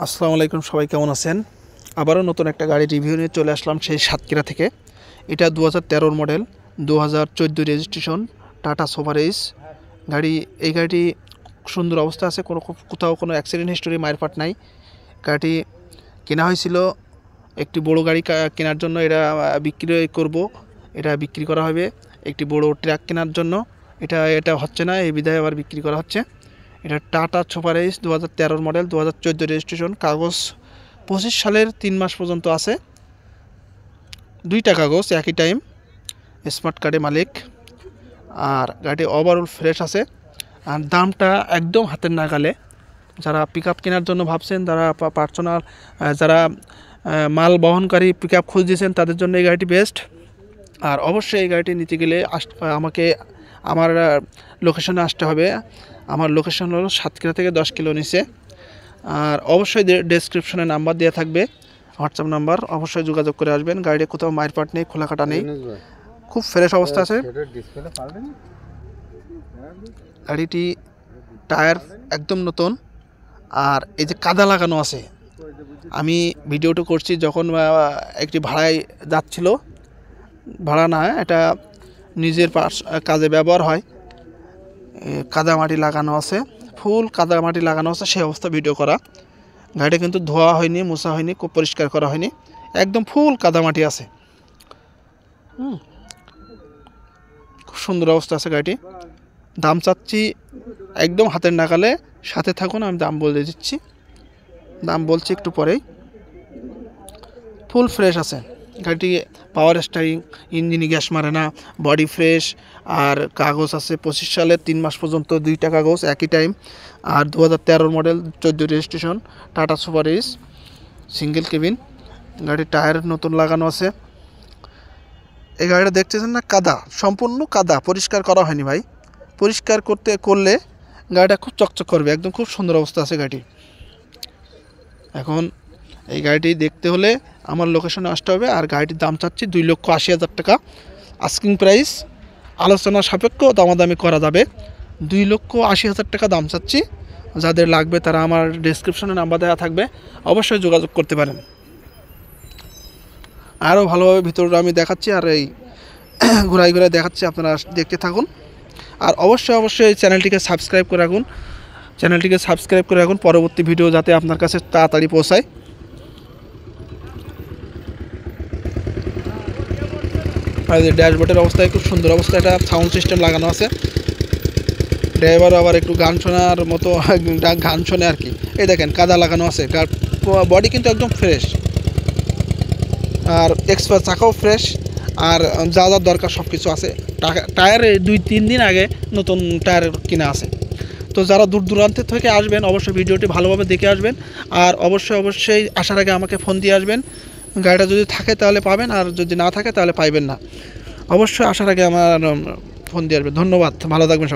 আসসালামু আলাইকুম, সবাই কেমন আছেন? আবারও নতুন একটা গাড়ি রিভিউ নিয়ে চলে আসলাম সেই সাতক্ষীরা থেকে। এটা 2013 মডেল, 2014 রেজিস্ট্রেশন, টাটা সুপার এইস গাড়ি। এই গাড়িটি সুন্দর অবস্থা আছে, কোথাও কোনো অ্যাক্সিডেন্ট হিস্টোরি, মায়ের পাট নাই। গাড়িটি কেনা হয়েছিল একটি বড় গাড়ি কেনার জন্য। এটা বিক্রি করব, এটা বিক্রি করা হবে একটি বড় ট্রাক কেনার জন্য। এটা হচ্ছে না, এই বিধায় আবার বিক্রি করা হচ্ছে। এটা টাটা সুপার এইস 2013 মডেল, 2014 রেজিস্ট্রেশন। কাগজ 25 সালের 3 মাস পর্যন্ত আছে, 2টা কাগজ একই টাইম, স্মার্ট কার্ডে মালিক। আর গাড়িটি ওভারঅল ফ্রেশ আছে। আর দামটা একদম হাতের নাগালে। যারা পিক আপ কেনার জন্য ভাবছেন, যারা পার্সোনাল, যারা মাল বহনকারী পিক আপ খুঁজছেন, তাদের জন্য এই গাড়িটি বেস্ট। আর অবশ্যই এই গাড়িটি নিতে গেলে আমাকে আমার লোকেশনে আসতে হবে। আমার লোকেশন হলো সাতক্ষীরা থেকে 10 কিলো নিচে। আর অবশ্যই ডেসক্রিপশনে নাম্বার দেওয়া থাকবে, হোয়াটসঅ্যাপ নাম্বার, অবশ্যই যোগাযোগ করে আসবেন। গাড়িতে কোথাও মায়ের পাট নেই, খোলা কাটা নেই, খুব ফ্রেশ অবস্থা আছে। গাড়িটি টায়ার একদম নতুন। আর এই যে কাদা লাগানো আছে, আমি ভিডিওটা করছি যখন একটি ভাড়ায় যাচ্ছিল, ভাড়া না, এটা নিজের কাজে ব্যবহার হয়। কাদামাটি লাগানো আছে, ফুল কাদামাটি লাগানো আছে, সেই অবস্থা ভিডিও করা। গাড়িটা কিন্তু ধোয়া হয়নি, মোছা হয়নি, খুব পরিষ্কার করা হয়নি, একদম ফুল কাদামাটি আছে। খুব সুন্দর অবস্থা আছে গাড়িটি। দাম চাচ্ছি একদম হাতের নাগালে, সাথে থাকুন, আমি দাম বলে দিচ্ছি। দাম বলছি একটু পরেই। ফুল ফ্রেশ আছে গাড়িটি, পাওয়ার স্টারিং, ইঞ্জিনে গ্যাস মারে না, বডি ফ্রেশ। আর কাগজ আছে 25 সালের 3 মাস পর্যন্ত, 2টা কাগজ একই টাইম। আর 2013 মডেল, 14 রেজিস্ট্রেশন, টাটা সুপার এইস, সিঙ্গেল কেবিন। গাড়ির টায়ার নতুন লাগানো আছে। এই গাড়িটা দেখতেছেন না, কাদা, সম্পূর্ণ কাদা, পরিষ্কার করা হয়নি ভাই। পরিষ্কার করলে গাড়িটা খুব চকচক করবে, একদম খুব সুন্দর অবস্থা আছে গাড়ি। এখন এই গাড়িটি দেখতে হলে আমার লোকেশনে আসতে হবে। আর গাড়িটির দাম চাচ্ছি 2,80,000 টাকা, আস্কিং প্রাইস, আলোচনা সাপেক্ষ দামাদামি করা যাবে। 2,80,000 টাকা দাম চাচ্ছি। যাদের লাগবে তারা আমার ডেসক্রিপশনে নাম্বার দেওয়া থাকবে, অবশ্যই যোগাযোগ করতে পারেন। আরও ভালোভাবে ভিতরটা আমি দেখাচ্ছি, আর এই ঘোরায় ঘোরায় দেখাচ্ছি, আপনারা দেখতে থাকুন। আর অবশ্যই চ্যানেলটিকে সাবস্ক্রাইব করে রাখুন, পরবর্তী ভিডিও যাতে আপনার কাছে তাড়াতাড়ি পৌঁছায়। আর ড্যাশবোর্ডের অবস্থায় খুব সুন্দর অবস্থা, এটা সাউন্ড সিস্টেম লাগানো আছে। ড্রাইভারও আবার একটু গান শোনার মতো গান শোনে আর কি। এই দেখেন কাদা লাগানো আছে, বডি কিন্তু একদম ফ্রেশ। আর এক্সপায়ার চাকাও ফ্রেশ। আর যা যা দরকার সব কিছু আছে। টায়ার 2-3 দিন আগে নতুন টায়ার কিনা আছে। তো যারা দূর দূরান্ত থেকে আসবেন, অবশ্যই ভিডিওটি ভালোভাবে দেখে আসবেন। আর অবশ্যই আসার আগে আমাকে ফোন দিয়ে আসবেন। গাড়িটা যদি থাকে তাহলে পাবেন, আর যদি না থাকে তাহলে পাইবেন না। অবশ্যই আসার আগে আমার ফোন দিয়ে আসবেন। ধন্যবাদ, ভালো থাকবেন।